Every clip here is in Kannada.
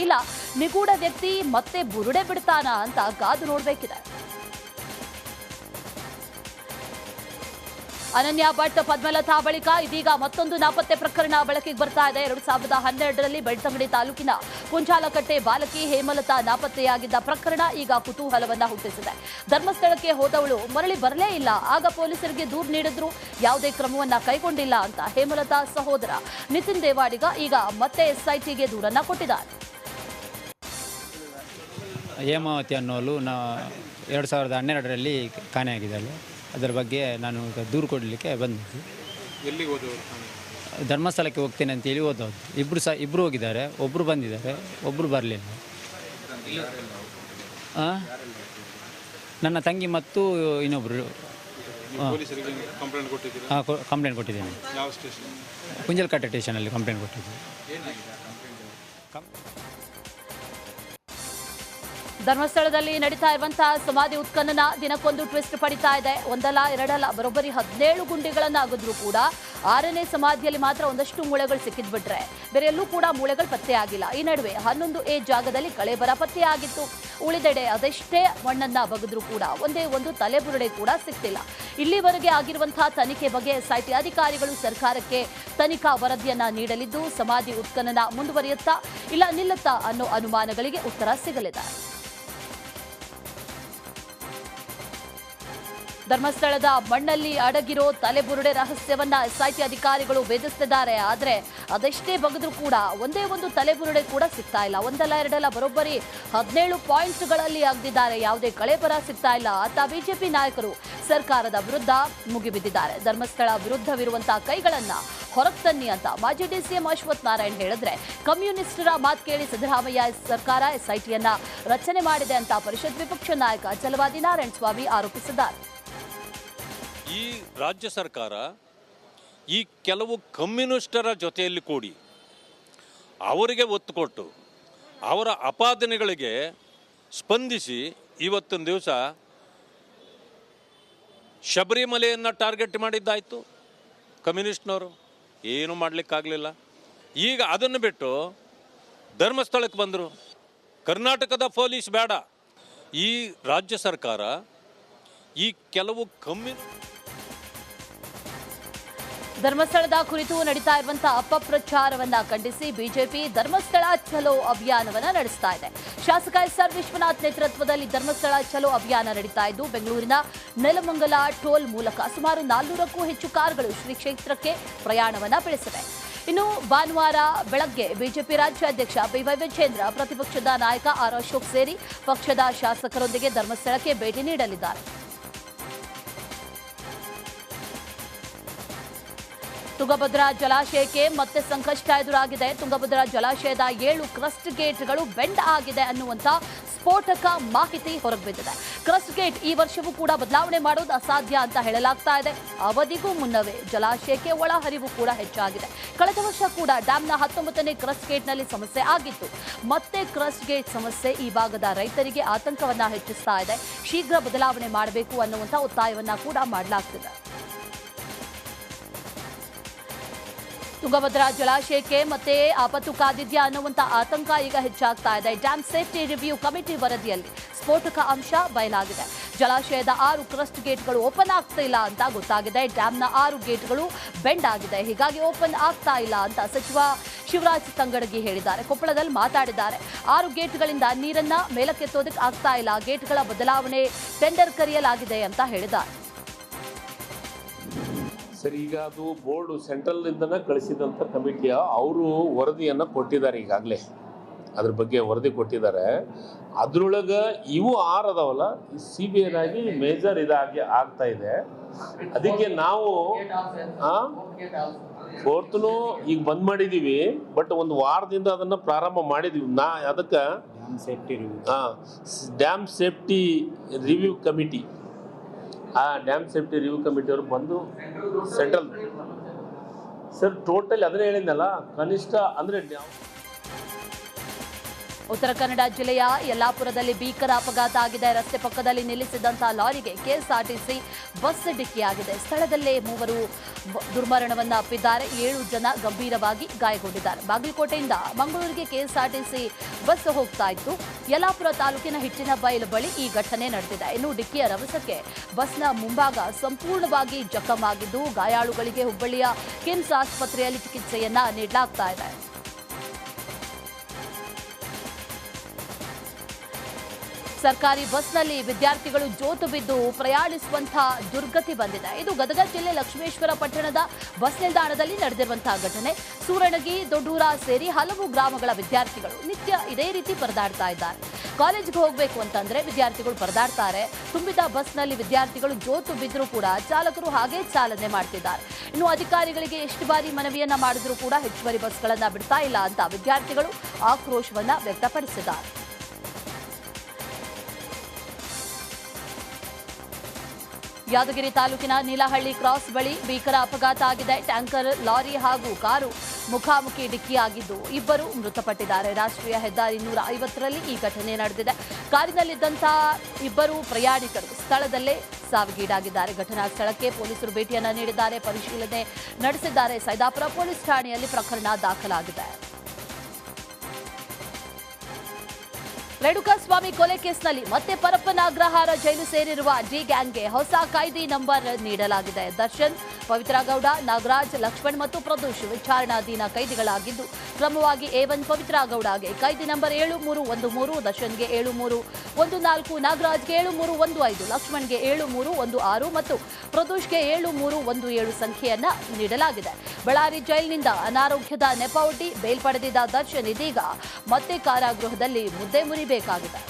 ಇಲ್ಲ ನಿಗೂಢ ವ್ಯಕ್ತಿ ಮತ್ತೆ ಬುರುಡೆ ಬಿಡ್ತಾನಾ ಅಂತ ಕಾದು ನೋಡಬೇಕಿದೆ. ಅನನ್ಯ ಭಟ್ ಪದ್ಮಲತಾ ಬಳಿಕ ಇದೀಗ ಮತ್ತೊಂದು ನಾಪತ್ತೆ ಪ್ರಕರಣ ಬೆಳಕಿಗೆ ಬರ್ತಾ ಇದೆ. 2012ರಲ್ಲಿ ಬೆಳ್ತಂಗಡಿ ತಾಲೂಕಿನ ಕುಂಚಾಲಕಟ್ಟೆ ಬಾಲಕಿ ಹೇಮಲತಾ ನಾಪತ್ತೆಯಾಗಿದ್ದ ಪ್ರಕರಣ ಈಗ ಕುತೂಹಲವನ್ನ ಹುಟ್ಟಿಸಿದೆ. ಧರ್ಮಸ್ಥಳಕ್ಕೆ ಹೋದವಳು ಮರಳಿ ಬರಲೇ ಇಲ್ಲ. ಆಗ ಪೊಲೀಸರಿಗೆ ದೂರು ನೀಡಿದ್ರು, ಯಾವುದೇ ಕ್ರಮವನ್ನ ಕೈಗೊಂಡಿಲ್ಲ ಅಂತ ಹೇಮಲತಾ ಸಹೋದರ ನಿತಿನ್ ದೇವಾಡಿಗ ಈಗ ಮತ್ತೆ ಎಸ್ಐಟಿಗೆ ದೂರನ್ನ ಕೊಟ್ಟಿದ್ದಾರೆ. ಹೇಮಾವತಿ ಅನ್ನೋಳು 2012ರಲ್ಲಿ ಕಾಣೆಯಾಗಿದ್ದಾಳೆ. ಅದರ ಬಗ್ಗೆ ನಾನು ದೂರು ಕೊಡಲಿಕ್ಕೆ ಬಂದಿದ್ದು. ಎಲ್ಲಿಗೆ ಹೋದವರು? ಧರ್ಮಸ್ಥಳಕ್ಕೆ ಹೋಗ್ತೇನೆ ಅಂತೇಳಿ ಹೋದವರು. ಇಬ್ಬರು ಹೋಗಿದ್ದಾರೆ, ಒಬ್ಬರು ಬಂದಿದ್ದಾರೆ, ಒಬ್ಬರು ಬರಲಿಲ್ಲ. ನನ್ನ ತಂಗಿ ಮತ್ತು ಇನ್ನೊಬ್ಬರು. ಕಂಪ್ಲೇಂಟ್ ಕೊಟ್ಟಿದ್ದೇನೆ. ಕುಂಜಲ್ಕಟ್ಟೆ ಸ್ಟೇಷನಲ್ಲಿ ಕಂಪ್ಲೇಂಟ್ ಕೊಟ್ಟಿದ್ದೆ. ಧರ್ಮಸ್ಥಳದಲ್ಲಿ ನಡೀತಾ ಇರುವಂತಹ ಸಮಾಧಿ ಉತ್ಖನನ ದಿನಕ್ಕೊಂದು ಟ್ವಿಸ್ಟ್ ಪಡಿತಾ ಇದೆ. ಒಂದಲ್ಲ ಎರಡಲ್ಲ, ಬರೋಬ್ಬರಿ 17 ಗುಂಡಿಗಳನ್ನು ಅಗದ್ರೂ ಕೂಡ 6ನೇ ಸಮಾಧಿಯಲ್ಲಿ ಮಾತ್ರ ಒಂದಷ್ಟು ಮೂಳೆಗಳು ಸಿಕ್ಕಿದ್ಬಿಟ್ರೆ ಬೇರೆ ಎಲ್ಲೂ ಕೂಡ ಮೂಳೆಗಳು ಪತ್ತೆಯಾಗಿಲ್ಲ. ಈ ನಡುವೆ 11A ಜಾಗದಲ್ಲಿ ಕಳೇಬರ ಪತ್ತೆಯಾಗಿತ್ತು. ಉಳಿದೆಡೆ ಅದೆಷ್ಟೇ ಮಣ್ಣನ್ನ ಬಗೆದ್ರೂ ಕೂಡ ಒಂದೇ ಒಂದು ತಲೆಬುರುಡೆ ಕೂಡ ಸಿಕ್ತಿಲ್ಲ. ಇಲ್ಲಿವರೆಗೆ ಆಗಿರುವಂತಹ ತನಿಖೆ ಬಗ್ಗೆ ಎಸ್ಐಟಿ ಅಧಿಕಾರಿಗಳು ಸರ್ಕಾರಕ್ಕೆ ತನಿಖಾ ವರದಿಯನ್ನ ನೀಡಲಿದ್ದು, ಸಮಾಧಿ ಉತ್ಖನನ ಮುಂದುವರಿಯುತ್ತಾ ಇಲ್ಲ ನಿಲ್ಲುತ್ತಾ ಅನ್ನೋ ಅನುಮಾನಗಳಿಗೆ ಉತ್ತರ ಸಿಗಲಿದೆ. ಧರ್ಮಸ್ಥಳದ ಮಣ್ಣಲ್ಲಿ ಅಡಗಿರೋ ತಲೆಬುರುಡೆ ರಹಸ್ಯವನ್ನ ಎಸ್ಐಟಿ ಅಧಿಕಾರಿಗಳು ಭೇದಿಸುತ್ತಿದ್ದಾರೆ. ಆದರೆ ಅದೆಷ್ಟೇ ಬಗೆದ್ರೂ ಕೂಡ ಒಂದೇ ಒಂದು ತಲೆಬುರುಡೆ ಕೂಡ ಸಿಗ್ತಾ ಇಲ್ಲ. ಒಂದಲ್ಲ ಎರಡಲ್ಲ, ಬರೋಬ್ಬರಿ 17 ಪಾಯಿಂಟ್ಗಳಲ್ಲಿ ಆಗದಿದ್ದಾರೆ. ಯಾವುದೇ ಕಳೇಬರ ಸಿಗ್ತಾ ಇಲ್ಲ ಅಂತ ಬಿಜೆಪಿ ನಾಯಕರು ಸರ್ಕಾರದ ವಿರುದ್ಧ ಮುಗಿಬಿದ್ದಿದ್ದಾರೆ. ಧರ್ಮಸ್ಥಳ ವಿರುದ್ಧವಿರುವಂತಹ ಕೈಗಳನ್ನ ಹೊರಗೆ ತನ್ನಿ ಅಂತ ಮಾಜಿ ಡಿಸಿಎಂ ಅಶ್ವಥ್ ನಾರಾಯಣ್ ಹೇಳಿದ್ರೆ, ಕಮ್ಯುನಿಸ್ಟರ ಮಾತು ಕೇಳಿ ಸಿದ್ದರಾಮಯ್ಯ ಸರ್ಕಾರ ಎಸ್ಐಟಿಯನ್ನ ರಚನೆ ಮಾಡಿದೆ ಅಂತ ಪರಿಷತ್ ವಿಪಕ್ಷ ನಾಯಕ ಛಲವಾದಿ ನಾರಾಯಣ ಸ್ವಾಮಿ ಆರೋಪಿಸಿದ್ದಾರೆ. ಈ ರಾಜ್ಯ ಸರ್ಕಾರ ಈ ಕೆಲವು ಕಮ್ಯುನಿಸ್ಟರ ಜೊತೆಯಲ್ಲಿ ಕೂಡಿ ಅವರಿಗೆ ಒತ್ತು ಕೊಟ್ಟು ಅವರ ಆಪಾದನೆಗಳಿಗೆ ಸ್ಪಂದಿಸಿ ಇವತ್ತೊಂದು ದಿವಸ ಶಬರಿಮಲೆಯನ್ನು ಟಾರ್ಗೆಟ್ ಮಾಡಿದ್ದಾಯಿತು. ಕಮ್ಯುನಿಸ್ಟ್ನವರು ಏನೂ ಮಾಡಲಿಕ್ಕಾಗಲಿಲ್ಲ. ಈಗ ಅದನ್ನು ಬಿಟ್ಟು ಧರ್ಮಸ್ಥಳಕ್ಕೆ ಬಂದರು. ಕರ್ನಾಟಕದ ಪೊಲೀಸ್ ಬೇಡ, ಈ ರಾಜ್ಯ ಸರ್ಕಾರ ಈ ಕೆಲವು ಧರ್ಮಸ್ಥಳದ ಕುರಿತು ನಡೀತಾ ಇರುವಂತಹ ಅಪಪ್ರಚಾರವನ್ನ ಖಂಡಿಸಿ ಬಿಜೆಪಿ ಧರ್ಮಸ್ಥಳ ಚಲೋ ಅಭಿಯಾನವನ್ನ ನಡೆಸ್ತಾ ಇದೆ. ಶಾಸಕ ಎಸ್ಆರ್ ವಿಶ್ವನಾಥ್ ನೇತೃತ್ವದಲ್ಲಿ ಧರ್ಮಸ್ಥಳ ಚಲೋ ಅಭಿಯಾನ ನಡೀತಾ ಇದ್ದು, ಬೆಂಗಳೂರಿನ ನೆಲಮಂಗಲ ಟೋಲ್ ಮೂಲಕ ಸುಮಾರು 400ಕ್ಕೂ ಹೆಚ್ಚು ಕಾರುಗಳು ಶ್ರೀ ಕ್ಷೇತ್ರಕ್ಕೆ ಪ್ರಯಾಣವನ್ನ ಬೆಳೆಸಿವೆ. ಇನ್ನು ಭಾನುವಾರ ಬೆಳಗ್ಗೆ ಬಿಜೆಪಿ ರಾಜ್ಯಾಧ್ಯಕ್ಷ ಬಿವೈ ವಿಜೇಂದ್ರ, ಪ್ರತಿಪಕ್ಷದ ನಾಯಕ ಆರ್ ಅಶೋಕ್ ಸೇರಿ ಪಕ್ಷದ ಶಾಸಕರೊಂದಿಗೆ ಧರ್ಮಸ್ಥಳಕ್ಕೆ ಭೇಟಿ ನೀಡಲಿದ್ದಾರೆ. ತುಂಗಭದ್ರಾ ಜಲಾಶಯಕ್ಕೆ ಮತ್ತೆ ಸಂಕಷ್ಟ ಎದುರಾಗಿದೆ. ತುಂಗಭದ್ರಾ ಜಲಾಶಯದ 7 ಕ್ರಸ್ಟ್ ಗೇಟ್ಗಳು ಬೆಂಡ್ ಆಗಿದೆ ಅನ್ನುವಂತ ಸ್ಫೋಟಕ ಮಾಹಿತಿ ಹೊರಬಿದ್ದಿದೆ. ಕ್ರಸ್ಟ್ ಗೇಟ್ ಈ ವರ್ಷವೂ ಕೂಡ ಬದಲಾವಣೆ ಮಾಡೋದು ಅಸಾಧ್ಯ ಅಂತ ಹೇಳಲಾಗ್ತಾ ಇದೆ. ಅವಧಿಗೂ ಮುನ್ನವೇ ಜಲಾಶಯಕ್ಕೆ ಒಳಹರಿವು ಕೂಡ ಹೆಚ್ಚಾಗಿದೆ. ಕಳೆದ ವರ್ಷ ಕೂಡ ಡ್ಯಾಂನ 19ನೇ ಕ್ರಸ್ಟ್ ಗೇಟ್ನಲ್ಲಿ ಸಮಸ್ಯೆ ಆಗಿತ್ತು. ಮತ್ತೆ ಕ್ರಸ್ಟ್ ಗೇಟ್ ಸಮಸ್ಯೆ ಈ ಭಾಗದ ರೈತರಿಗೆ ಆತಂಕವನ್ನ ಹೆಚ್ಚಿಸ್ತಾ ಇದೆ. ಶೀಘ್ರ ಬದಲಾವಣೆ ಮಾಡಬೇಕು ಅನ್ನುವಂತ ಒತ್ತಾಯವನ್ನ ಕೂಡ ಮಾಡಲಾಗ್ತಿದೆ. ತುಂಗಭದ್ರಾ ಜಲಾಶಯಕ್ಕೆ ಮತ್ತೆ ಆಪತ್ತು ಕಾದಿದ್ಯಾ ಅನ್ನುವಂತ ಆತಂಕ ಈಗ ಹೆಚ್ಚಾಗ್ತಾ ಇದೆ. ಡ್ಯಾಮ್ ಸೇಫ್ಟಿ ರಿವ್ಯೂ ಕಮಿಟಿ ವರದಿಯಲ್ಲಿ ಸ್ಫೋಟಕ ಅಂಶ ಬಯಲಾಗಿದೆ. ಜಲಾಶಯದ 6 ಕ್ರಸ್ಟ್ ಗೇಟ್ಗಳು ಓಪನ್ ಆಗ್ತಾ ಇಲ್ಲ ಅಂತ ಗೊತ್ತಾಗಿದೆ. ಡ್ಯಾಮ್ನ 6 ಗೇಟ್ಗಳು ಬೆಂಡ್ ಆಗಿದೆ, ಹೀಗಾಗಿ ಓಪನ್ ಆಗ್ತಾ ಇಲ್ಲ ಅಂತ ಸಚಿವ ಶಿವರಾಜ್ ತಂಗಡಗಿ ಹೇಳಿದ್ದಾರೆ. ಕೊಪ್ಪಳದಲ್ಲಿ ಮಾತಾಡಿದ್ದಾರೆ. 6 ಗೇಟ್ಗಳಿಂದ ನೀರನ್ನ ಮೇಲಕ್ಕೆತ್ತೋದಕ್ಕೆ ಆಗ್ತಾ ಇಲ್ಲ. ಗೇಟ್ಗಳ ಬದಲಾವಣೆ ಟೆಂಡರ್ ಕರೆಯಲಾಗಿದೆ ಅಂತ ಹೇಳಿದ್ದಾರೆ. ಸರ್, ಈಗ ಅದು ಬೋರ್ಡು ಸೆಂಟ್ರಲ್ನಿಂದನೇ ಕಳಿಸಿದಂಥ ಕಮಿಟಿಯ ಅವರು ವರದಿಯನ್ನು ಕೊಟ್ಟಿದ್ದಾರೆ. ಈಗಾಗಲೇ ಅದ್ರ ಬಗ್ಗೆ ವರದಿ ಕೊಟ್ಟಿದ್ದಾರೆ. ಅದ್ರೊಳಗೆ ಇವು 6 ಅದಾವಲ್ಲ, ಸಿವಿಯರ್ ಆಗಿ ಮೇಜರ್ ಇದಾಗಿ ಆಗ್ತಾ ಇದೆ. ಅದಕ್ಕೆ ನಾವು 4ನು ಈಗ ಬಂದ್ ಮಾಡಿದ್ದೀವಿ. ಬಟ್ ಒಂದು ವಾರದಿಂದ ಅದನ್ನು ಪ್ರಾರಂಭ ಮಾಡಿದ್ದೀವಿ. ಅದಕ್ಕೆ dam safety review committee dam safety review ಕಮಿಟಿಯವರು ಬಂದು ಸೆಂಟ್ರಲ್ ಸರ್ ಟೋಟಲ್ ಅದನ್ನೇ ಹೇಳಿದ್ನಲ್ಲ, ಕನಿಷ್ಠ ಅಂದರೆ ಉತ್ತರ ಕನ್ನಡ ಜಿಲ್ಲೆಯ ಯಲ್ಲಾಪುರದಲ್ಲಿ ಭೀಕರ ಅಪಘಾತ ಆಗಿದೆ. ರಸ್ತೆ ಪಕ್ಕದಲ್ಲಿ ನಿಲ್ಲಿಸಿದಂತಹ ಲಾರಿಗೆ ಕೆಎಸ್ಆರ್ಟಿಸಿ ಬಸ್ ಡಿಕ್ಕಿಯಾಗಿದೆ. ಸ್ಥಳದಲ್ಲೇ 3 ದುರ್ಮರಣವನ್ನ ಅಪ್ಪಿದ್ದಾರೆ. 7 ಜನ ಗಂಭೀರವಾಗಿ ಗಾಯಗೊಂಡಿದ್ದಾರೆ. ಬಾಗಲಕೋಟೆಯಿಂದ ಮಂಗಳೂರಿಗೆ ಕೆಎಸ್ಆರ್ಟಿಸಿ ಬಸ್ ಹೋಗ್ತಾ ಇತ್ತು. ಯಲ್ಲಾಪುರ ತಾಲೂಕಿನ ಹಿಟ್ಟಿನ ಬೈಲು ಬಳಿ ಈ ಘಟನೆ ನಡೆದಿದೆ. ಇನ್ನು ಡಿಕ್ಕಿಯ ರಭಸಕ್ಕೆ ಬಸ್ನ ಮುಂಭಾಗ ಸಂಪೂರ್ಣವಾಗಿ ಜಖಂ ಆಗಿದ್ದು, ಗಾಯಾಳುಗಳಿಗೆ ಹುಬ್ಬಳ್ಳಿಯ ಕಿಮ್ಸ್ ಆಸ್ಪತ್ರೆಯಲ್ಲಿ ಚಿಕಿತ್ಸೆಯನ್ನ ನೀಡಲಾಗ್ತಾ ಇದೆ. ಸರ್ಕಾರಿ ಬಸ್ನಲ್ಲಿ ವಿದ್ಯಾರ್ಥಿಗಳು ಜೋತು ಬಿದ್ದು ಪ್ರಯಾಣಿಸುವಂತಹ ದುರ್ಗತಿ ಬಂದಿದೆ. ಇದು ಗದಗ ಜಿಲ್ಲೆ ಲಕ್ಷ್ಮೇಶ್ವರ ಪಟ್ಟಣದ ಬಸ್ ನಿಲ್ದಾಣದಲ್ಲಿ ನಡೆದಿರುವಂತಹ ಘಟನೆ. ಸೂರಣಗಿ, ದೊಡ್ಡೂರ ಸೇರಿ ಹಲವು ಗ್ರಾಮಗಳ ವಿದ್ಯಾರ್ಥಿಗಳು ನಿತ್ಯ ಇದೇ ರೀತಿ ಪರದಾಡ್ತಾ ಇದ್ದಾರೆ. ಕಾಲೇಜ್ಗೆ ಹೋಗಬೇಕು ಅಂತಂದ್ರೆ ವಿದ್ಯಾರ್ಥಿಗಳು ಪರದಾಡ್ತಾರೆ. ತುಂಬಿದ ಬಸ್ನಲ್ಲಿ ವಿದ್ಯಾರ್ಥಿಗಳು ಜೋತು ಬಿದ್ದರೂ ಕೂಡ ಚಾಲಕರು ಹಾಗೆ ಚಾಲನೆ ಮಾಡ್ತಿದ್ದಾರೆ. ಇನ್ನು ಅಧಿಕಾರಿಗಳಿಗೆ ಎಷ್ಟು ಬಾರಿ ಮನವಿಯನ್ನ ಮಾಡಿದ್ರೂ ಕೂಡ ಹೆಚ್ಚುವರಿ ಬಸ್ಗಳನ್ನ ಬಿಡ್ತಾ ಇಲ್ಲ ಅಂತ ವಿದ್ಯಾರ್ಥಿಗಳು ಆಕ್ರೋಶವನ್ನ ವ್ಯಕ್ತಪಡಿಸಿದ್ದಾರೆ. ಯಾದಗಿರಿ ತಾಲೂಕಿನ ನೀಲಹಳ್ಳಿ ಕ್ರಾಸ್ ಬಳಿ ಭೀಕರ ಅಪಘಾತ ಆಗಿದೆ. ಟ್ಯಾಂಕರ್, ಲಾರಿ ಹಾಗೂ ಕಾರು ಮುಖಾಮುಖಿ ಡಿಕ್ಕಿಯಾಗಿದ್ದು 2 ಮೃತಪಟ್ಟಿದ್ದಾರೆ. ರಾಷ್ಟ್ರೀಯ ಹೆದ್ದಾರಿ 150ರಲ್ಲಿ ಈ ಘಟನೆ ನಡೆದಿದೆ. ಕಾರಿನಲ್ಲಿದ್ದಂತಹ 2 ಪ್ರಯಾಣಿಕರು ಸ್ಥಳದಲ್ಲೇ ಸಾವಿಗೀಡಾಗಿದ್ದಾರೆ. ಘಟನಾ ಸ್ಥಳಕ್ಕೆ ಪೊಲೀಸರು ಭೇಟಿಯನ್ನ ನೀಡಿದ್ದಾರೆ, ಪರಿಶೀಲನೆ ನಡೆಸಿದ್ದಾರೆ. ಸೈದಾಪುರ ಪೊಲೀಸ್ ಠಾಣೆಯಲ್ಲಿ ಪ್ರಕರಣ ದಾಖಲಾಗಿದೆ. ರೇಣುಕಾಸ್ವಾಮಿ ಕೊಲೆ ಕೇಸ್ನಲ್ಲಿ ಮತ್ತೆ ಪರಪ್ಪನ ಅಗ್ರಹಾರ ಜೈಲು ಸೇರಿರುವ ಡಿ ಗ್ಯಾಂಗ್ಗೆ ಹೊಸ ಕೈದಿ ನಂಬರ್ ನೀಡಲಾಗಿದೆ. ದರ್ಶನ್, ಪವಿತ್ರ ಗೌಡ, ನಾಗರಾಜ್, ಲಕ್ಷ್ಮಣ್ ಮತ್ತು ಪ್ರದೋಷ್ ವಿಚಾರಣಾಧೀನ ಕೈದಿಗಳಾಗಿದ್ದು, ಕ್ರಮವಾಗಿ A1 ಪವಿತ್ರ ಗೌಡಗೆ ಕೈದಿ ನಂಬರ್ 7313, ದರ್ಶನ್ಗೆ 7314, ನಾಗರಾಜ್ಗೆ 7315, ಲಕ್ಷ್ಮಣ್ಗೆ 7316 ಮತ್ತು ಪ್ರದೋಷ್ಗೆ 7317 ಸಂಖ್ಯೆಯನ್ನ ನೀಡಲಾಗಿದೆ. ಬಳ್ಳಾರಿ ಜೈಲಿನಿಂದ ಅನಾರೋಗ್ಯದ ನೆಪವೊಡ್ಡಿ ಬೇಲ್ ಪಡೆದಿದ್ದ ದರ್ಶನ್ ಇದೀಗ ಮತ್ತೆ ಕಾರಾಗೃಹದಲ್ಲಿ ಮುದ್ದೆ ಮುರಿಬೇಕಾಗಿದೆ.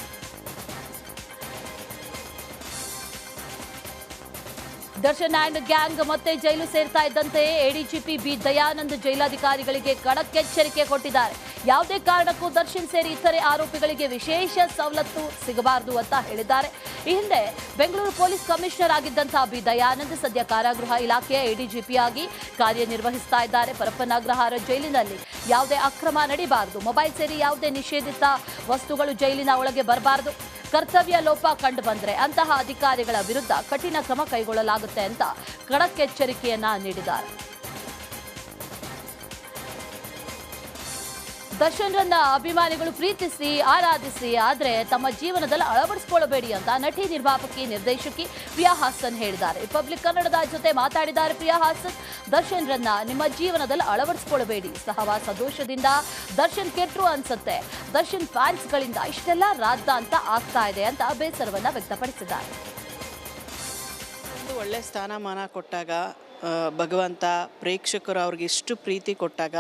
ದರ್ಶನ್ ಆ್ಯಂಡ್ ಗ್ಯಾಂಗ್ ಮತ್ತೆ ಜೈಲು ಸೇರ್ತಾ ಇದ್ದಂತೆ ಎಡಿಜಿಪಿ ಬಿ ದಯಾನಂದ್ ಜೈಲಾಧಿಕಾರಿಗಳಿಗೆ ಖಡಕ್ ಎಚ್ಚರಿಕೆ ಕೊಟ್ಟಿದ್ದಾರೆ. ಯಾವುದೇ ಕಾರಣಕ್ಕೂ ದರ್ಶನ್ ಸೇರಿ ಇತರೆ ಆರೋಪಿಗಳಿಗೆ ವಿಶೇಷ ಸವಲತ್ತು ಸಿಗಬಾರದು ಅಂತ ಹೇಳಿದ್ದಾರೆ. ಈ ಹಿಂದೆ ಬೆಂಗಳೂರು ಪೊಲೀಸ್ ಕಮಿಷನರ್ ಆಗಿದ್ದಂತಹ ಬಿ ದಯಾನಂದ್ ಸದ್ಯ ಕಾರಾಗೃಹ ಇಲಾಖೆಯ ಎಡಿಜಿಪಿ ಆಗಿ ಕಾರ್ಯನಿರ್ವಹಿಸ್ತಾ ಇದ್ದಾರೆ. ಪರಪ್ಪನ ಅಗ್ರಹಾರ ಜೈಲಿನಲ್ಲಿ ಯಾವುದೇ ಅಕ್ರಮ ನಡೀಬಾರದು, ಮೊಬೈಲ್ ಸೇರಿ ಯಾವುದೇ ನಿಷೇಧಿತ ವಸ್ತುಗಳು ಜೈಲಿನ ಒಳಗೆ ಬರಬಾರದು. ಕರ್ತವ್ಯ ಲೋಪ ಕಂಡು ಬಂದರೆ ಅಂತಹ ಅಧಿಕಾರಿಗಳ ವಿರುದ್ಧ ಕಠಿಣ ಕ್ರಮ ಕೈಗೊಳ್ಳಲಾಗುತ್ತೆ ಅಂತ ಖಡಕ್ ಎಚ್ಚರಿಕೆಯನ್ನ ನೀಡಿದ್ದಾರೆ. ದರ್ಶನ್ರನ್ನ ಅಭಿಮಾನಿಗಳು ಪ್ರೀತಿಸಿ ಆರಾಧಿಸಿ, ಆದರೆ ತಮ್ಮ ಜೀವನದಲ್ಲಿ ಅಳವಡಿಸಿಕೊಳ್ಳಬೇಡಿ ಅಂತ ನಟಿ, ನಿರ್ಮಾಪಕಿ, ನಿರ್ದೇಶಕಿ ಪ್ರಿಯಾ ಹಾಸನ್ ಹೇಳಿದ್ದಾರೆ. ರಿಪಬ್ಲಿಕ್ ಕನ್ನಡದ ಜೊತೆ ಮಾತಾಡಿದ್ದಾರೆ ಪ್ರಿಯಾ ಹಾಸನ್. ದರ್ಶನ್ರನ್ನ ನಿಮ್ಮ ಜೀವನದಲ್ಲಿ ಅಳವಡಿಸಿಕೊಳ್ಳಬೇಡಿ. ಸಹವಾಸ ದೋಷದಿಂದ ದರ್ಶನ್ ಕೆಟ್ಟರು ಅನ್ಸುತ್ತೆ. ದರ್ಶನ್ ಫ್ಯಾನ್ಸ್ಗಳಿಂದ ಇಷ್ಟೆಲ್ಲ ರಾದ್ಧಾಂತ ಆಗ್ತಾ ಇದೆ ಅಂತ ಬೇಸರವನ್ನ ವ್ಯಕ್ತಪಡಿಸಿದ್ದಾರೆ. ಒಂದು ಒಳ್ಳೆ ಸ್ಥಾನಮಾನ ಕೊಟ್ಟಾಗ ಭಗವಂತ, ಪ್ರೇಕ್ಷಕರು ಅವ್ರಿಗೆ ಇಷ್ಟು ಪ್ರೀತಿ ಕೊಟ್ಟಾಗ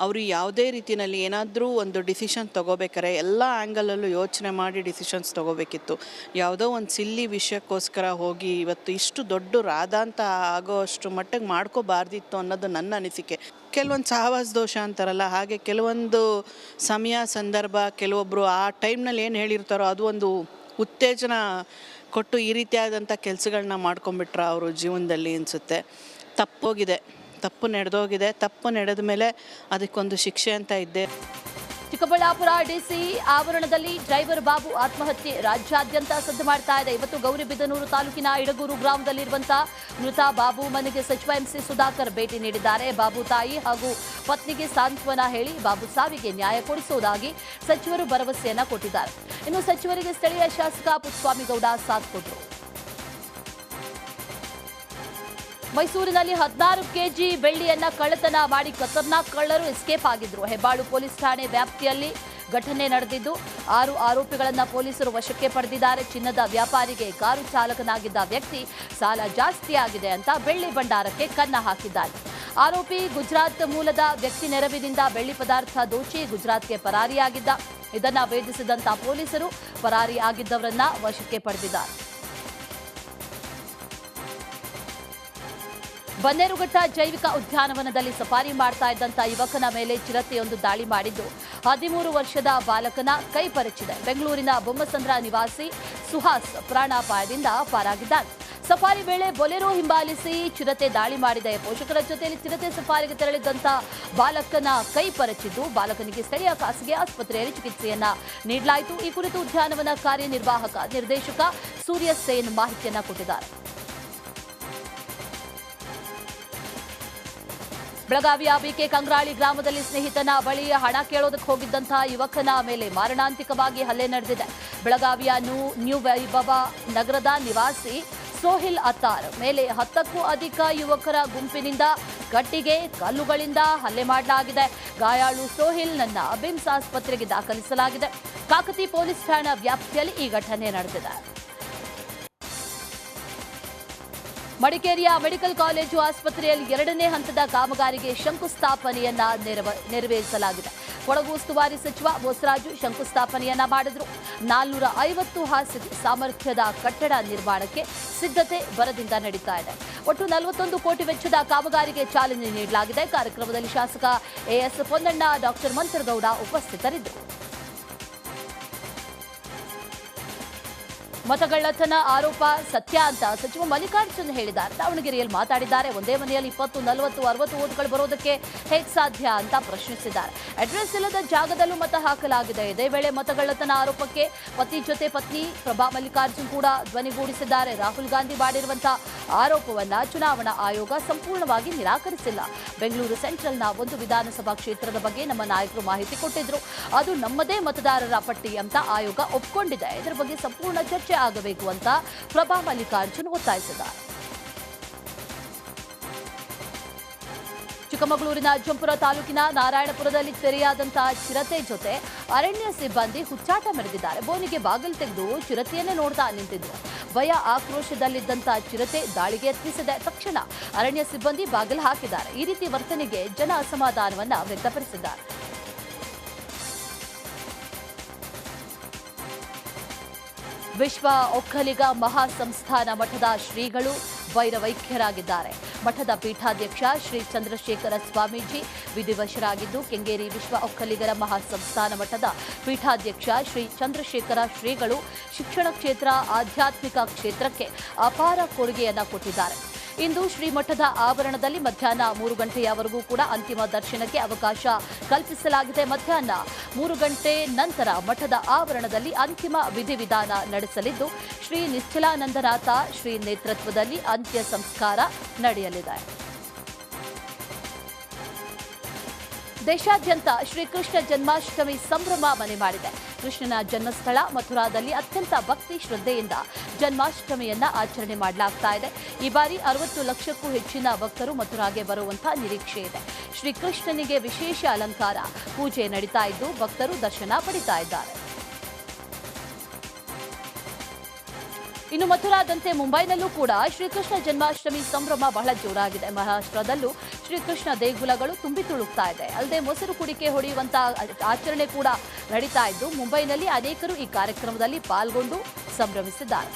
ಅವರು ಯಾವುದೇ ರೀತಿಯಲ್ಲಿ ಏನಾದರೂ ಒಂದು ಡಿಸಿಷನ್ ತೊಗೋಬೇಕಾರೆ ಎಲ್ಲ ಆ್ಯಂಗಲಲ್ಲೂ ಯೋಚನೆ ಮಾಡಿ ಡಿಸಿಷನ್ಸ್ ತೊಗೋಬೇಕಿತ್ತು. ಯಾವುದೋ ಒಂದು ಸಿಲ್ಲಿ ವಿಷಯಕ್ಕೋಸ್ಕರ ಹೋಗಿ ಇವತ್ತು ಇಷ್ಟು ದೊಡ್ಡ ರಾಧಾಂತ ಆಗೋ ಅಷ್ಟು ಮಟ್ಟಿಗೆ ಮಾಡ್ಕೋಬಾರ್ದಿತ್ತು ಅನ್ನೋದು ನನ್ನ ಅನಿಸಿಕೆ. ಕೆಲವೊಂದು ಸಹವಾಸ ದೋಷ ಅಂತಾರಲ್ಲ, ಹಾಗೆ ಕೆಲವೊಂದು ಸಮಯ ಸಂದರ್ಭ ಕೆಲವೊಬ್ಬರು ಆ ಟೈಮ್ನಲ್ಲಿ ಏನು ಹೇಳಿರ್ತಾರೋ ಅದು ಒಂದು ಉತ್ತೇಜನ ಕೊಟ್ಟು ಈ ರೀತಿಯಾದಂಥ ಕೆಲಸಗಳನ್ನ ಮಾಡ್ಕೊಂಬಿಟ್ರೆ ಅವರು ಜೀವನದಲ್ಲಿ ಅನಿಸುತ್ತೆ. ತಪ್ಪು ನಡೆದೋಗಿದೆ. ತಪ್ಪು ನಡೆದ ಮೇಲೆ ಅದಕ್ಕೊಂದು ಶಿಕ್ಷೆ ಅಂತ ಇದ್ದೆ. ಚಿಕ್ಕಬಳ್ಳಾಪುರ ಡಿಸಿ ಆವರಣದಲ್ಲಿ ಡ್ರೈವರ್ ಬಾಬು ಆತ್ಮಹತ್ಯೆ ರಾಜ್ಯಾದ್ಯಂತ ಸದ್ದು ಮಾಡ್ತಾ ಇದೆ. ಇವತ್ತು ಗೌರಿಬಿದನೂರು ತಾಲೂಕಿನ ಇಡಗೂರು ಗ್ರಾಮದಲ್ಲಿರುವಂತಹ ಮೃತ ಬಾಬು ಮನೆಗೆ ಸಚಿವ MC ಸುಧಾಕರ್ ಭೇಟಿ ನೀಡಿದ್ದಾರೆ. ಬಾಬು ತಾಯಿ ಹಾಗೂ ಪತ್ನಿಗೆ ಸಾಂತ್ವನ ಹೇಳಿ ಬಾಬು ಸಾವಿಗೆ ನ್ಯಾಯ ಕೊಡಿಸುವುದಾಗಿ ಸಚಿವರು ಭರವಸೆಯನ್ನ ಕೊಟ್ಟಿದ್ದಾರೆ. ಇನ್ನು ಸಚಿವರಿಗೆ ಸ್ಥಳೀಯ ಶಾಸಕ ಪುಟ್ಟಸ್ವಾಮಿಗೌಡ ಸಾಥ್ ಕೊಟ್ಟರು. ಮೈಸೂರಿನಲ್ಲಿ 16 ಕೆಜಿ ಬೆಳ್ಳಿಯನ್ನ ಕಳ್ಳತನ ಮಾಡಿ ಖತರ್ನಾಕ್ ಕಳ್ಳರು ಎಸ್ಕೇಪ್ ಆಗಿದ್ರು. ಹೆಬ್ಬಾಳು ಪೊಲೀಸ್ ಠಾಣೆ ವ್ಯಾಪ್ತಿಯಲ್ಲಿ ಘಟನೆ ನಡೆದಿದ್ದು 6 ಆರೋಪಿಗಳನ್ನ ಪೊಲೀಸರು ವಶಕ್ಕೆ ಪಡೆದಿದ್ದಾರೆ. ಚಿನ್ನದ ವ್ಯಾಪಾರಿಗೆ ಕಾರು ಚಾಲಕನಾಗಿದ್ದ ವ್ಯಕ್ತಿ ಸಾಲ ಜಾಸ್ತಿ ಆಗಿದೆ ಅಂತ ಬೆಳ್ಳಿ ಭಂಡಾರಕ್ಕೆ ಕನ್ನ ಹಾಕಿದ್ದಾನೆ. ಆರೋಪಿ ಗುಜರಾತ್ ಮೂಲದ ವ್ಯಕ್ತಿ ನೆರವಿನಿಂದ ಬೆಳ್ಳಿ ಪದಾರ್ಥ ದೋಚಿ ಗುಜರಾತ್ಗೆ ಪರಾರಿಯಾಗಿದ್ದ. ಇದನ್ನ ಭೇದಿಸಿದಂತ ಪೊಲೀಸರು ಪರಾರಿ ಆಗಿದ್ದವರನ್ನ ವಶಕ್ಕೆ ಪಡೆದಿದ್ದಾರೆ. ಬನ್ನೇರುಘಟ್ಟ ಜೈವಿಕ ಉದ್ಯಾನವನದಲ್ಲಿ ಸಫಾರಿ ಮಾಡ್ತಾ ಇದ್ದಂತ ಯುವಕನ ಮೇಲೆ ಚಿರತೆಯೊಂದು ದಾಳಿ ಮಾಡಿದ್ದು 13 ವರ್ಷದ ಬಾಲಕನ ಕೈ ಪರಚಿದೆ. ಬೆಂಗಳೂರಿನ ಬೊಮ್ಮಸಂದ್ರ ನಿವಾಸಿ ಸುಹಾಸ್ ಪ್ರಾಣಾಪಾಯದಿಂದ ಪಾರಾಗಿದ್ದಾನೆ. ಸಫಾರಿ ವೇಳೆ ಬೊಲೆರೋ ಹಿಂಬಾಲಿಸಿ ಚಿರತೆ ದಾಳಿ ಮಾಡಿದೆ. ಪೋಷಕರ ಜೊತೆಯಲ್ಲಿ ಚಿರತೆ ಸಫಾರಿಗೆ ತೆರಳಿದ್ದಂತ ಬಾಲಕನ ಕೈ ಪರಚಿದ್ದು, ಬಾಲಕನಿಗೆ ಸ್ಥಳೀಯ ಖಾಸಗಿ ಆಸ್ಪತ್ರೆಯಲ್ಲಿ ಚಿಕಿತ್ಸೆಯನ್ನ ನೀಡಲಾಯಿತು. ಈ ಕುರಿತು ಉದ್ಯಾನವನ ಕಾರ್ಯನಿರ್ವಾಹಕ ನಿರ್ದೇಶಕ ಸೂರ್ಯ ಸೇನ್ ಮಾಹಿತಿಯನ್ನ ಕೊಟ್ಟಿದ್ದಾರೆ. ಬೆಳಗಾವಿಯ ಬಿಕೆ ಕಂಗ್ರಾಳಿ ಗ್ರಾಮದಲ್ಲಿ ಸ್ನೇಹಿತನ ಬಳಿ ಹಣ ಕೇಳೋದಕ್ಕೆ ಹೋಗಿದ್ದಂತಹ ಯುವಕನ ಮೇಲೆ ಮಾರಣಾಂತಿಕವಾಗಿ ಹಲ್ಲೆ ನಡೆದಿದೆ. ಬೆಳಗಾವಿಯ ನ್ಯೂ ವೈಭವ ನಗರದ ನಿವಾಸಿ ಸೋಹಿಲ್ ಅತ್ತಾರ್ ಮೇಲೆ 10ಕ್ಕೂ ಅಧಿಕ ಯುವಕರ ಗುಂಪಿನಿಂದ ಕಟ್ಟಿಗೆ ಕಲ್ಲುಗಳಿಂದ ಹಲ್ಲೆ ಮಾಡಲಾಗಿದೆ. ಗಾಯಾಳು ಸೋಹಿಲ್ನನ್ನ ಬಿಮ್ಸ್ ಆಸ್ಪತ್ರೆಗೆ ದಾಖಲಿಸಲಾಗಿದೆ. ಕಾಕತಿ ಪೊಲೀಸ್ ಠಾಣಾ ವ್ಯಾಪ್ತಿಯಲ್ಲಿ ಈ ಘಟನೆ ನಡೆದಿದೆ. ಮಡಿಕೇರಿಯ ಮೆಡಿಕಲ್ ಕಾಲೇಜು ಆಸ್ಪತ್ರೆಯಲ್ಲಿ 2ನೇ ಹಂತದ ಕಾಮಗಾರಿಗೆ ಶಂಕುಸ್ಥಾಪನೆಯನ್ನ ನೆರವೇರಿಸಲಾಗಿದೆ. ಕೊಡಗು ಉಸ್ತುವಾರಿ ಸಚಿವ ಬೋಸರಾಜು ಶಂಕುಸ್ಥಾಪನೆಯನ್ನ ಮಾಡಿದ್ರು. 450 ಹಾಸಿಗೆ ಸಾಮರ್ಥ್ಯದ ಕಟ್ಟಡ ನಿರ್ಮಾಣಕ್ಕೆ ಸಿದ್ಧತೆ ಭರದಿಂದ ನಡೀತಾ ಇದೆ. ಒಟ್ಟು 41 ಕೋಟಿ ವೆಚ್ಚದ ಕಾಮಗಾರಿಗೆ ಚಾಲನೆ ನೀಡಲಾಗಿದೆ. ಕಾರ್ಯಕ್ರಮದಲ್ಲಿ ಶಾಸಕ ಎಎಸ್ ಪೊನ್ನಣ್ಣ, ಡಾಕ್ಟರ್ ಮಂತರಗೌಡ ಉಪಸ್ಥಿತರಿದ್ದರು. ಮತಗಳ್ಳತನ ಆರೋಪ ಸತ್ಯ ಅಂತ ಸಚಿವ ಮಲ್ಲಿಕಾರ್ಜುನ್ ಹೇಳಿದ್ದಾರೆ. ದಾವಣಗೆರೆಯಲ್ಲಿ ಮಾತಾಡಿದ್ದಾರೆ. ಒಂದೇ ಮನೆಯಲ್ಲಿ 20, 40, 60 ಓಟ್ಗಳು ಬರೋದಕ್ಕೆ ಹೇಗೆ ಸಾಧ್ಯ ಅಂತ ಪ್ರಶ್ನಿಸಿದ್ದಾರೆ. ಅಡ್ರೆಸ್ ಇಲ್ಲದ ಜಾಗದಲ್ಲೂ ಮತ ಹಾಕಲಾಗಿದೆ. ಇದೇ ವೇಳೆ ಮತಗಳ್ಳತನ ಆರೋಪಕ್ಕೆ ಪತಿ ಜೊತೆ ಪತ್ನಿ ಪ್ರಭಾ ಮಲ್ಲಿಕಾರ್ಜುನ್ ಕೂಡ ಧ್ವನಿಗೂಡಿಸಿದ್ದಾರೆ. ರಾಹುಲ್ ಗಾಂಧಿ ಮಾಡಿರುವಂತಹ ಆರೋಪವನ್ನ ಚುನಾವಣಾ ಆಯೋಗ ಸಂಪೂರ್ಣವಾಗಿ ನಿರಾಕರಿಸಿಲ್ಲ. ಬೆಂಗಳೂರು ಸೆಂಟ್ರಲ್ನ ಒಂದು ವಿಧಾನಸಭಾ ಕ್ಷೇತ್ರದ ಬಗ್ಗೆ ನಮ್ಮ ನಾಯಕರು ಮಾಹಿತಿ ಕೊಟ್ಟಿದ್ರು. ಅದು ನಮ್ಮದೇ ಮತದಾರರ ಪಟ್ಟಿ ಅಂತ ಆಯೋಗ ಒಪ್ಪಿಕೊಂಡಿದೆ. ಇದರ ಬಗ್ಗೆ ಸಂಪೂರ್ಣ ಚರ್ಚೆ ಆಗಬೇಕು ಅಂತ ಪ್ರಭಾ ಮಲ್ಲಿಕಾರ್ಜುನ್ ಒತ್ತಾಯಿಸಿದ್ದಾರೆ. ಚಿಕ್ಕಮಗಳೂರಿನ ಅಜ್ಜಂಪುರ ತಾಲೂಕಿನ ನಾರಾಯಣಪುರದಲ್ಲಿ ಸೆರೆಯಾದಂತಹ ಚಿರತೆ ಜೊತೆ ಅರಣ್ಯ ಸಿಬ್ಬಂದಿ ಹುಚ್ಚಾಟ ಮೆರೆದಿದ್ದಾರೆ. ಬೋನಿಗೆ ಬಾಗಿಲು ತೆಗೆದು ಚಿರತೆಯನ್ನೇ ನೋಡ್ತಾ ನಿಂತಿದ್ರು. ಭಯ ಆಕ್ರೋಶದಲ್ಲಿದ್ದಂತಹ ಚಿರತೆ ದಾಳಿಗೆ ಯತ್ನಿಸಿದೆ. ತಕ್ಷಣ ಅರಣ್ಯ ಸಿಬ್ಬಂದಿ ಬಾಗಿಲು ಹಾಕಿದ್ದಾರೆ. ಈ ರೀತಿ ವರ್ತನೆಗೆ ಜನ ಅಸಮಾಧಾನವನ್ನ ವ್ಯಕ್ತಪಡಿಸಿದ್ದಾರೆ. ವಿಶ್ವ ಒಕ್ಕಲಿಗ ಮಹಾಸಂಸ್ಥಾನ ಮಠದ ಶ್ರೀಗಳು ವೈರವೈಖ್ಯರಾಗಿದ್ದಾರೆ. ಮಠದ ಪೀಠಾಧ್ಯಕ್ಷ ಶ್ರೀ ಚಂದ್ರಶೇಖರ ಸ್ವಾಮೀಜಿ ವಿಧಿವಶರಾಗಿದ್ದು, ಕೆಂಗೇರಿ ವಿಶ್ವ ಒಕ್ಕಲಿಗರ ಮಹಾಸಂಸ್ಥಾನ ಮಠದ ಪೀಠಾಧ್ಯಕ್ಷ ಶ್ರೀ ಚಂದ್ರಶೇಖರ ಶ್ರೀಗಳು ಶಿಕ್ಷಣ ಕ್ಷೇತ್ರ, ಆಧ್ಯಾತ್ಮಿಕ ಕ್ಷೇತ್ರಕ್ಕೆ ಅಪಾರ ಕೊಡುಗೆಯನ್ನ ಕೊಟ್ಟಿದ್ದಾರೆ. ಇಂದು ಶ್ರೀಮಠದ ಆವರಣದಲ್ಲಿ ಮಧ್ಯಾಹ್ನ 3 ಗಂಟೆಯವರೆಗೂ ಕೂಡ ಅಂತಿಮ ದರ್ಶನಕ್ಕೆ ಅವಕಾಶ ಕಲ್ಪಿಸಲಾಗಿದೆ. ಮಧ್ಯಾಹ್ನ 3 ಗಂಟೆ ನಂತರ ಮಠದ ಆವರಣದಲ್ಲಿ ಅಂತಿಮ ವಿಧಿವಿಧಾನ ನಡೆಸಲಿದ್ದು, ಶ್ರೀ ನಿಶ್ಚಲಾನಂದನಾಥ ಶ್ರೀ ನೇತೃತ್ವದಲ್ಲಿ ಅಂತ್ಯ ಸಂಸ್ಕಾರ ನಡೆಯಲಿದೆ. ದೇಶಾದ್ಯಂತ ಶ್ರೀಕೃಷ್ಣ ಜನ್ಮಾಷ್ಟಮಿ ಸಂಭ್ರಮ ಮನೆ ಮಾಡಿದೆ. ಕೃಷ್ಣನ ಜನ್ಮಸ್ಥಳ ಮಥುರಾದಲ್ಲಿ ಅತ್ಯಂತ ಭಕ್ತಿ ಶ್ರದ್ಧೆಯಿಂದ ಜನ್ಮಾಷ್ಟಮಿಯನ್ನ ಆಚರಣೆ ಮಾಡಲಾಗ್ತಾ ಇದೆ. ಈ ಬಾರಿ 60 ಲಕ್ಷಕ್ಕೂ ಹೆಚ್ಚಿನ ಭಕ್ತರು ಮಥುರಾಗೆ ಬರುವಂತಹ ನಿರೀಕ್ಷೆ ಇದೆ. ಶ್ರೀಕೃಷ್ಣನಿಗೆ ವಿಶೇಷ ಅಲಂಕಾರ, ಪೂಜೆ ನಡೀತಾ ಇದ್ದು ಭಕ್ತರು ದರ್ಶನ ಪಡಿತಾ ಇದ್ದಾರೆ. ಇನ್ನು ಮಥುರಾದಂತೆ ಮುಂಬೈನಲ್ಲೂ ಕೂಡ ಶ್ರೀಕೃಷ್ಣ ಜನ್ಮಾಷ್ಟಮಿ ಸಂಭ್ರಮ ಬಹಳ ಜೋರಾಗಿದೆ. ಮಹಾರಾಷ್ಟ್ರದಲ್ಲೂ ಶ್ರೀಕೃಷ್ಣ ದೇಗುಲಗಳು ತುಂಬಿ ತುಳುಕ್ತಾ ಇದೆ. ಅಲ್ಲದೆ ಮೊಸರು ಕುಡಿಕೆ ಹೊಡೆಯುವಂತಹ ಆಚರಣೆ ಕೂಡ ನಡೀತಾ ಇದ್ದು, ಮುಂಬೈನಲ್ಲಿ ಅನೇಕರು ಈ ಕಾರ್ಯಕ್ರಮದಲ್ಲಿ ಪಾಲ್ಗೊಂಡು ಸಂಭ್ರಮಿಸಿದ್ದಾರೆ.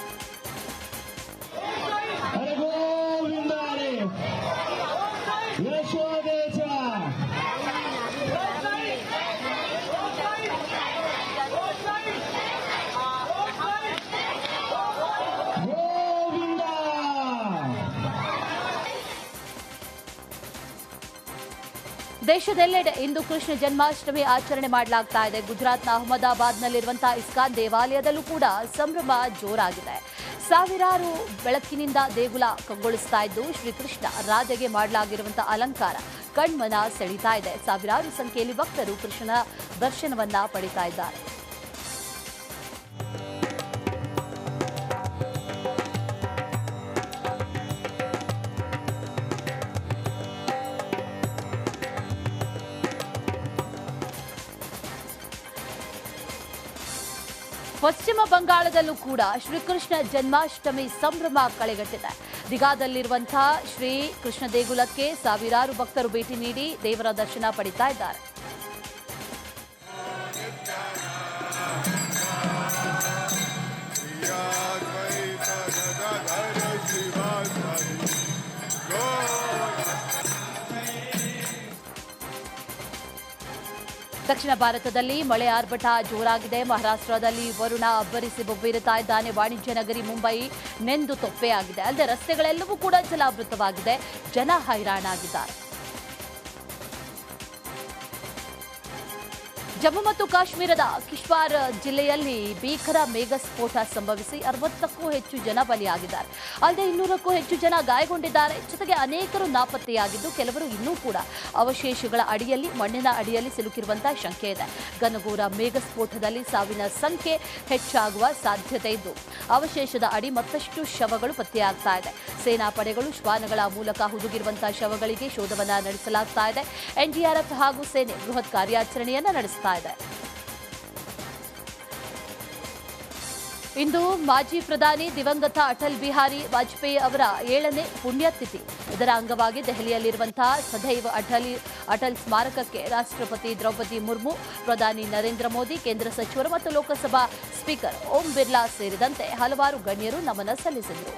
ದೇಶದೆಲ್ಲೆಡೆ ಇಂದು ಕೃಷ್ಣ ಜನ್ಮಾಷ್ಟಮಿ ಆಚರಣೆ ಮಾಡಲಾಗ್ತಾ ಇದೆ. ಗುಜರಾತ್ನ ಅಹಮದಾಬಾದ್ನಲ್ಲಿರುವಂತಹ ಇಸ್ಕಾನ್ ದೇವಾಲಯದಲ್ಲೂ ಕೂಡ ಸಂಭ್ರಮ ಜೋರಾಗಿದೆ. ಸಾವಿರಾರು ಬೆಳಕಿನಿಂದ ದೇಗುಲ ಕಂಗೊಳಿಸ್ತಾ ಇದ್ದು, ಶ್ರೀಕೃಷ್ಣ ರಾಧೆಗೆ ಮಾಡಲಾಗಿರುವಂತಹ ಅಲಂಕಾರ ಕಣ್ಮನ ಸೆಳೀತಾ ಇದೆ. ಸಾವಿರಾರು ಸಂಖ್ಯೆಯಲ್ಲಿ ಭಕ್ತರು ಕೃಷ್ಣನ ದರ್ಶನವನ್ನ ಪಡಿತಾ ಇದ್ದಾರೆ. ಪಶ್ಚಿಮ ಬಂಗಾಳದಲ್ಲೂ ಕೂಡ ಶ್ರೀಕೃಷ್ಣ ಜನ್ಮಾಷ್ಟಮಿ ಸಂಭ್ರಮ ಕಳೆಗಟ್ಟಿದೆ. ದಿಘಾದಲ್ಲಿರುವಂತಹ ಶ್ರೀ ಕೃಷ್ಣ ದೇಗುಲಕ್ಕೆ ಸಾವಿರಾರು ಭಕ್ತರು ಭೇಟಿ ನೀಡಿ ದೇವರ ದರ್ಶನ ಪಡಿತಾ ಇದ್ದಾರೆ. ದಕ್ಷಿಣ ಭಾರತದಲ್ಲಿ ಮಳೆ ಆರ್ಭಟ ಜೋರಾಗಿದೆ. ಮಹಾರಾಷ್ಟ್ರದಲ್ಲಿ ವರುಣ ಅಬ್ಬರಿಸಿ ಬೊಬ್ಬಿರುತ್ತಾ ಇದ್ದಾನೆ. ವಾಣಿಜ್ಯ ನಗರಿ ಮುಂಬೈ ನೆಂದು ತೊಪ್ಪೆಯಾಗಿದೆ. ಅಲ್ಲದೆ ರಸ್ತೆಗಳೆಲ್ಲವೂ ಕೂಡ ಜಲಾವೃತವಾಗಿದೆ. ಜನ ಹೈರಾಣಾಗಿದ್ದಾರೆ. ಜಮ್ಮು ಮತ್ತು ಕಾಶ್ಮೀರದ ಕಿಶ್ವಾರ್ ಜಿಲ್ಲೆಯಲ್ಲಿ ಭೀಕರ ಮೇಘಸ್ಫೋಟ ಸಂಭವಿಸಿ 60ಕ್ಕೂ ಹೆಚ್ಚು ಜನ ಬಲಿಯಾಗಿದ್ದಾರೆ. ಅಲ್ಲದೆ 200ಕ್ಕೂ ಹೆಚ್ಚು ಜನ ಗಾಯಗೊಂಡಿದ್ದಾರೆ. ಜೊತೆಗೆ ಅನೇಕರು ನಾಪತ್ತೆಯಾಗಿದ್ದು ಕೆಲವರು ಇನ್ನೂ ಕೂಡ ಅವಶೇಷಗಳ ಅಡಿಯಲ್ಲಿ, ಮಣ್ಣಿನ ಅಡಿಯಲ್ಲಿ ಸಿಲುಕಿರುವಂತಹ ಶಂಕೆ ಇದೆ. ಘನಘೋರ ಮೇಘಸ್ಫೋಟದಲ್ಲಿ ಸಾವಿನ ಸಂಖ್ಯೆ ಹೆಚ್ಚಾಗುವ ಸಾಧ್ಯತೆ ಇದ್ದು ಅವಶೇಷದ ಅಡಿ ಮತ್ತಷ್ಟು ಶವಗಳು ಪತ್ತೆಯಾಗ್ತಾ ಇದೆ. ಸೇನಾ ಪಡೆಗಳು ಶ್ವಾನಗಳ ಮೂಲಕ ಹುದುಗಿರುವಂತಹ ಶವಗಳಿಗೆ ಶೋಧವನ್ನ ನಡೆಸಲಾಗ್ತಾ ಇದೆ. ಎನ್ಡಿಆರ್ಎಫ್ ಹಾಗೂ ಸೇನೆ ಬೃಹತ್ ಕಾರ್ಯಾಚರಣೆಯನ್ನ ನಡೆಸ್ತಾ ಇದೆ. ಇಂದು ಮಾಜಿ ಪ್ರಧಾನಿ ದಿವಂಗತ ಅಟಲ್ ಬಿಹಾರಿ ವಾಜಪೇಯಿ ಅವರ 7ನೇ ಪುಣ್ಯತಿಥಿ. ಇದರ ಅಂಗವಾಗಿ ದೆಹಲಿಯಲ್ಲಿರುವಂತಹ ಸದೈವ್ ಅಟಲ್ ಸ್ಮಾರಕಕ್ಕೆ ರಾಷ್ಟ್ರಪತಿ ದ್ರೌಪದಿ ಮುರ್ಮು, ಪ್ರಧಾನಿ ನರೇಂದ್ರ ಮೋದಿ, ಕೇಂದ್ರ ಸಚಿವರು ಮತ್ತು ಲೋಕಸಭಾ ಸ್ಪೀಕರ್ ಓಂ ಬಿರ್ಲಾ ಸೇರಿದಂತೆ ಹಲವಾರು ಗಣ್ಯರು ನಮನ ಸಲ್ಲಿಸಿದರು.